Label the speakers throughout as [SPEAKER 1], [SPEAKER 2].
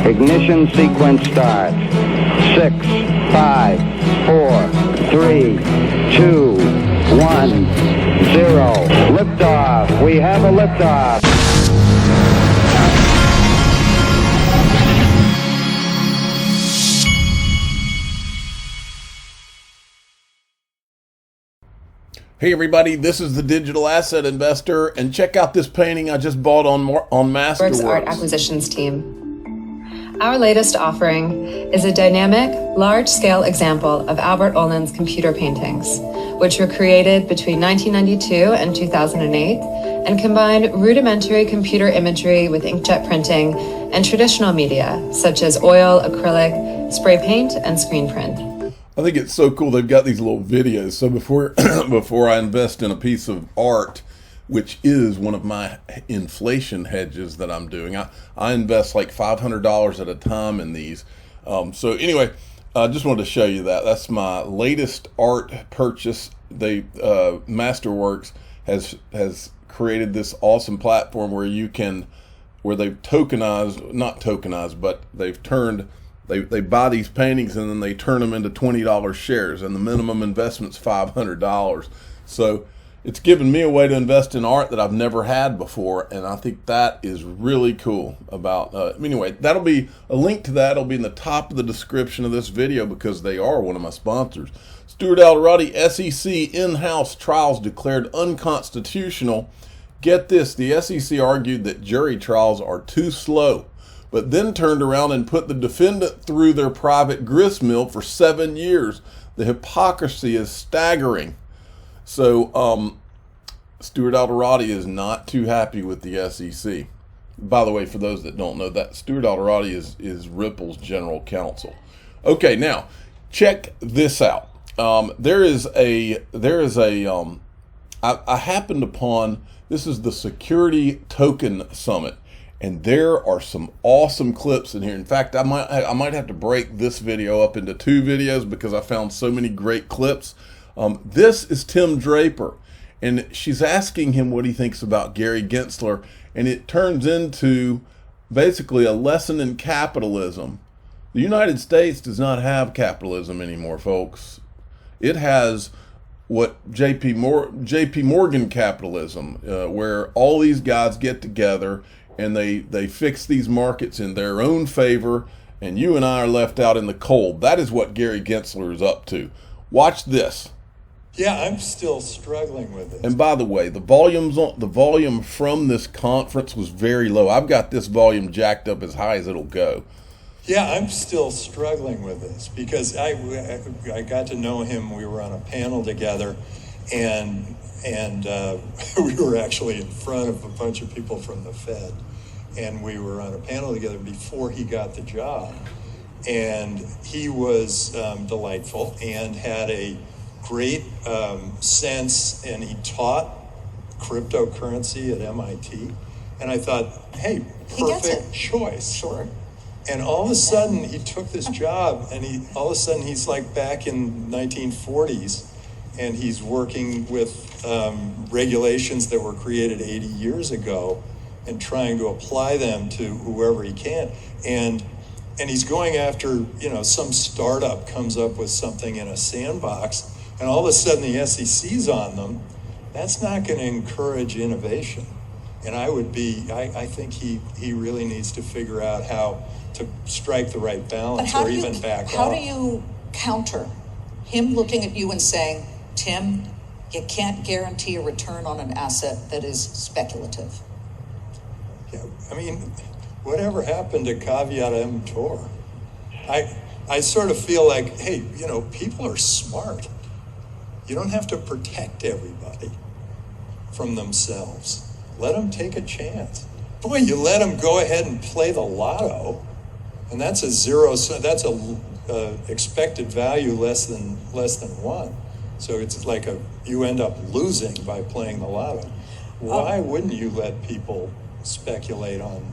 [SPEAKER 1] Ignition sequence starts. 6, 5, 4, 3, 2, 1, 0. Liftoff. We have a liftoff.
[SPEAKER 2] Hey everybody, this is the Digital Asset Investor, and check out this painting I just bought on Masterworks.
[SPEAKER 3] Art Acquisitions team. Our latest offering is a dynamic, large-scale example of Albert Olin's computer paintings, which were created between 1992 and 2008 and combined rudimentary computer imagery with inkjet printing and traditional media such as oil, acrylic, spray paint, and screen print.
[SPEAKER 2] I think it's so cool they've got these little videos. So before I invest in a piece of art, which is one of my inflation hedges that I'm doing, I invest like $500 at a time in these. So anyway, I just wanted to show you that. That's my latest art purchase. Masterworks has created this awesome platform where they've not tokenized, but they've turned. They buy these paintings and then they turn them into $20 shares, and the minimum investment's $500. So it's given me a way to invest in art that I've never had before, and I think that is really cool. Anyway, that'll be a link to that. It'll be in the top of the description of this video because they are one of my sponsors. Stuart Alderoty, SEC in-house trials declared unconstitutional. Get this, the SEC argued that jury trials are too slow, but then turned around and put the defendant through their private gristmill for 7 years. The hypocrisy is staggering. So Stuart Alderoty is not too happy with the SEC. By the way, for those that don't know, that Stuart Alderoty is Ripple's general counsel. Okay, now check this out. I happened upon, this is the Security Token Summit. And there are some awesome clips in here. In fact, I might have to break this video up into 2 videos because I found so many great clips. This is Tim Draper, and she's asking him what he thinks about Gary Gensler, and it turns into basically a lesson in capitalism. The United States does not have capitalism anymore, folks. It has what J.P. Morgan capitalism, where all these guys get together and they fix these markets in their own favor, and you and I are left out in the cold. That is what Gary Gensler is up to. Watch this.
[SPEAKER 4] Yeah, I'm still struggling with it.
[SPEAKER 2] And by the way, the volume from this conference was very low. I've got this volume jacked up as high as it'll go.
[SPEAKER 4] Yeah, I'm still struggling with this because I got to know him. We were on a panel together, and we were actually in front of a bunch of people from the Fed, and we were on a panel together before he got the job. And he was delightful and had a great sense, and he taught cryptocurrency at MIT. And I thought, hey, perfect choice.
[SPEAKER 5] Sure.
[SPEAKER 4] And all of a sudden he took this job, and all of a sudden he's like back in 1940s, and he's working with regulations that were created 80 years ago and trying to apply them to whoever he can. And he's going after, some startup comes up with something in a sandbox, and all of a sudden the SEC's on them. That's not going to encourage innovation. And I think he really needs to figure out how to strike the right balance or even back off.
[SPEAKER 5] How do you counter him looking at you and saying, Tim, you can't guarantee a return on an asset that is speculative?
[SPEAKER 4] Yeah, whatever happened to caveat emptor? I sort of feel like, hey, people are smart. You don't have to protect everybody from themselves. Let them take a chance. Boy, you let them go ahead and play the lotto, and that's that's a expected value less than 1. So it's like you end up losing by playing the lotto. Why wouldn't you let people speculate on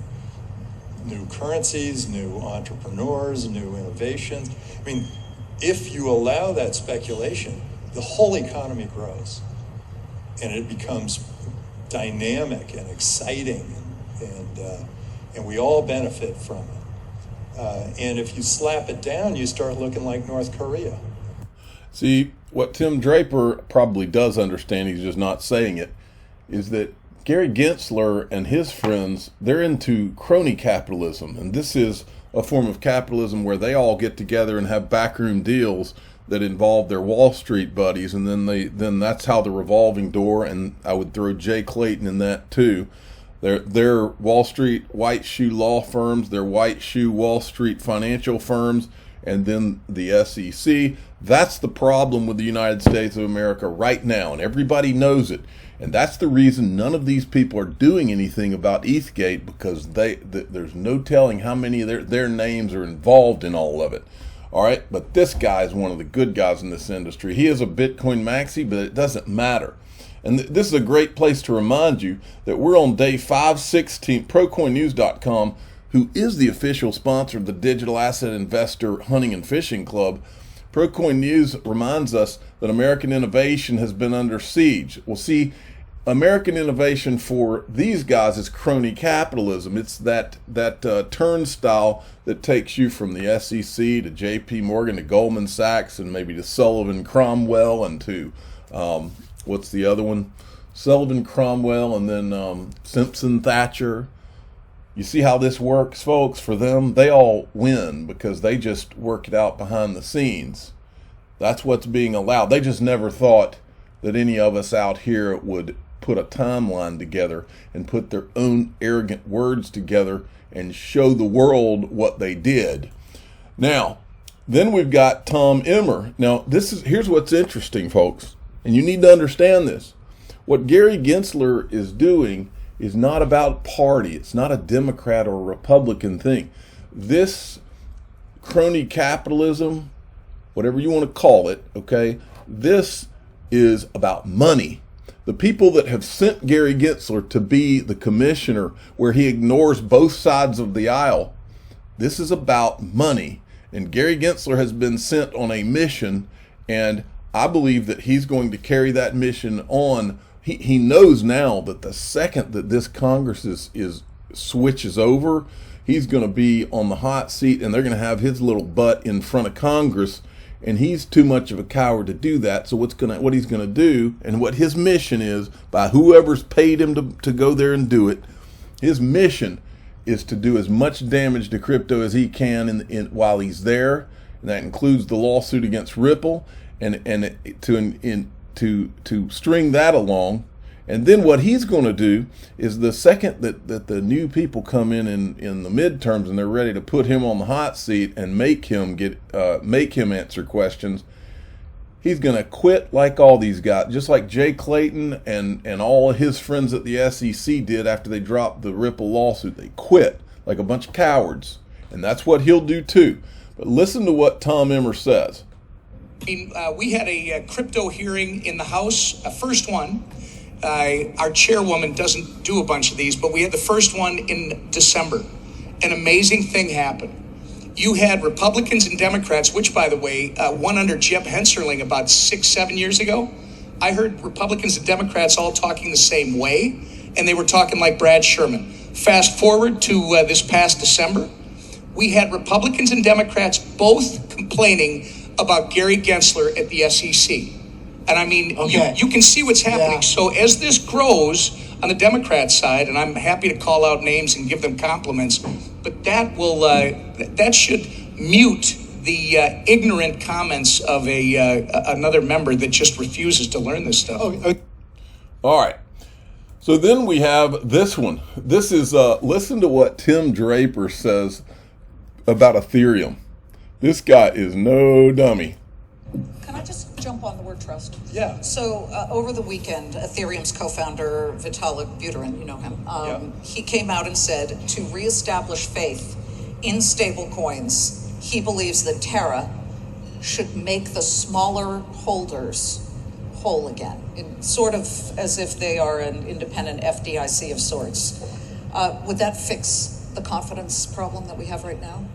[SPEAKER 4] new currencies, new entrepreneurs, new innovations? If you allow that speculation, the whole economy grows, and it becomes dynamic and exciting, and we all benefit from it. And if you slap it down, you start looking like North Korea.
[SPEAKER 2] See, what Tim Draper probably does understand, he's just not saying it, is that Gary Gensler and his friends, they're into crony capitalism. And this is a form of capitalism where they all get together and have backroom deals that involve their Wall Street buddies. And then that's how the revolving door, and I would throw Jay Clayton in that too. They're Wall Street white shoe law firms, they're white shoe Wall Street financial firms, and then the SEC. That's the problem with the United States of America right now, and everybody knows it. And that's the reason none of these people are doing anything about ETHgate, because there's no telling how many of their names are involved in all of it. All right, but this guy is one of the good guys in this industry. He is a Bitcoin maxi, but it doesn't matter. And this is a great place to remind you that we're on day 516. ProCoinNews.com, who is the official sponsor of the Digital Asset Investor Hunting and Fishing Club. ProCoin News reminds us that American innovation has been under siege. Well, see, American innovation for these guys is crony capitalism. It's that turnstile that takes you from the SEC to J.P. Morgan to Goldman Sachs and maybe to Sullivan Cromwell and to what's the other one? Sullivan Cromwell and then Simpson Thatcher. You see how this works, folks? For them, they all win because they just work it out behind the scenes. That's what's being allowed. They just never thought that any of us out here would put a timeline together and put their own arrogant words together and show the world what they did. Now, then we've got Tom Emmer. Now, here's what's interesting, folks, and you need to understand this. What Gary Gensler is doing is not about party. It's not a Democrat or a Republican thing. This crony capitalism, whatever you want to call it, okay, this is about money. The people that have sent Gary Gensler to be the commissioner where he ignores both sides of the aisle, this is about money. And Gary Gensler has been sent on a mission, and I believe that he's going to carry that mission on. He knows now that the second that this Congress is switches over, he's going to be on the hot seat, and they're going to have his little butt in front of Congress, and he's too much of a coward to do that. So what he's going to do, and what his mission is, by whoever's paid him to go there and do it, his mission is to do as much damage to crypto as he can while he's there, and that includes the lawsuit against Ripple, and to string that along. And then what he's going to do is the second that the new people come in the midterms and they're ready to put him on the hot seat and make him answer questions, he's going to quit like all these guys, just like Jay Clayton and all of his friends at the SEC did after they dropped the Ripple lawsuit. They quit like a bunch of cowards, and that's what he'll do too. But listen to what Tom Emmer says.
[SPEAKER 6] We had a crypto hearing in the House, a first one. Our chairwoman doesn't do a bunch of these, but we had the first one in December. An amazing thing happened. You had Republicans and Democrats, which, by the way, one under Jeb Hensarling about 6-7 years ago. I heard Republicans and Democrats all talking the same way, and they were talking like Brad Sherman. Fast forward to this past December, we had Republicans and Democrats both complaining about Gary Gensler at the SEC. And I mean, okay, you can see what's happening. Yeah. So as this grows on the Democrat side, and I'm happy to call out names and give them compliments, but that will that should mute the ignorant comments of another member that just refuses to learn this stuff.
[SPEAKER 2] All right. So then we have this one. This is listen to what Tim Draper says about Ethereum. This guy is no dummy.
[SPEAKER 5] Can I just jump on the word trust?
[SPEAKER 4] Yeah.
[SPEAKER 5] So over the weekend, Ethereum's co-founder, Vitalik Buterin, you know him, he came out and said to reestablish faith in stable coins, he believes that Terra should make the smaller holders whole again, sort of as if they are an independent FDIC of sorts. Would that fix the confidence problem that we have right now?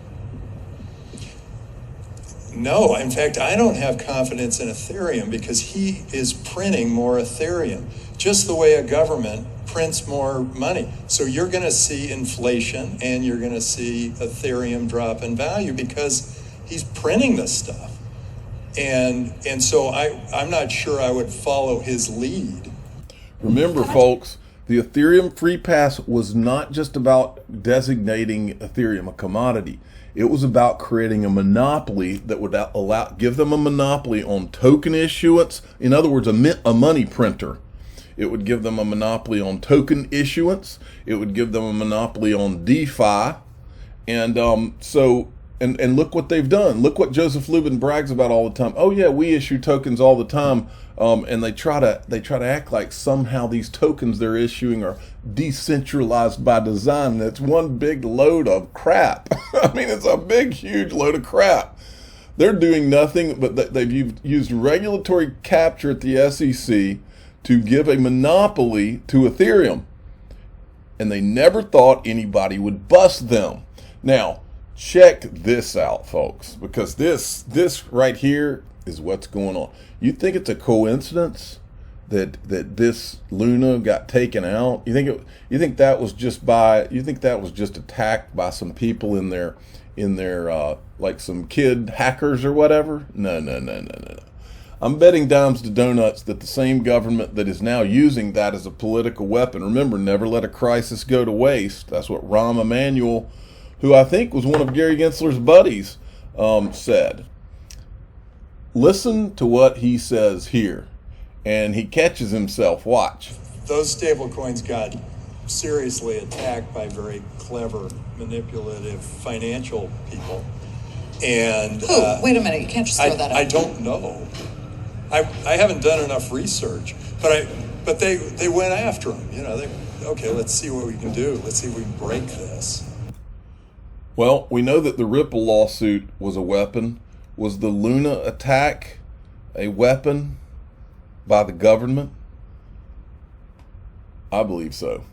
[SPEAKER 4] No, in fact, I don't have confidence in Ethereum because he is printing more Ethereum. Just the way a government prints more money. So you're going to see inflation and you're going to see Ethereum drop in value because he's printing this stuff. And so I'm not sure I would follow his lead.
[SPEAKER 2] Remember, folks, the Ethereum free pass was not just about designating Ethereum a commodity. It was about creating a monopoly that would give them a monopoly on token issuance. In other words, a money printer. It would give them a monopoly on token issuance. It would give them a monopoly on DeFi. And look what they've done. Look what Joseph Lubin brags about all the time. Oh yeah, we issue tokens all the time, and they try to act like somehow these tokens they're issuing are decentralized by design. And it's one big load of crap. I mean, it's a big, huge load of crap. They're doing nothing but they've used regulatory capture at the SEC to give a monopoly to Ethereum, and they never thought anybody would bust them. Now, check this out, folks, because this right here is what's going on. You think it's a coincidence that this Luna got taken out? You think that was just attacked by some people in their like some kid hackers or whatever? No. I'm betting dimes to donuts that the same government that is now using that as a political weapon. Remember, never let a crisis go to waste. That's what Rahm Emanuel, who I think was one of Gary Gensler's buddies, said. Listen to what he says here, and he catches himself. Watch.
[SPEAKER 4] Those stablecoins got seriously attacked by very clever, manipulative financial people. And
[SPEAKER 5] wait a minute, you can't just throw that out.
[SPEAKER 4] I don't know. I haven't done enough research, but they went after him. You know, okay, let's see what we can do. Let's see if we can break this.
[SPEAKER 2] Well, we know that the Ripple lawsuit was a weapon. Was the Luna attack a weapon by the government? I believe so.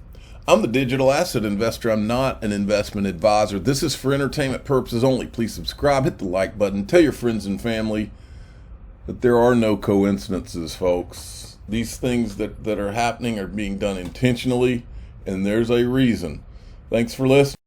[SPEAKER 2] I'm the digital asset investor. I'm not an investment advisor. This is for entertainment purposes only. Please subscribe, hit the like button, tell your friends and family that there are no coincidences, folks. These things that are happening are being done intentionally, and there's a reason. Thanks for listening.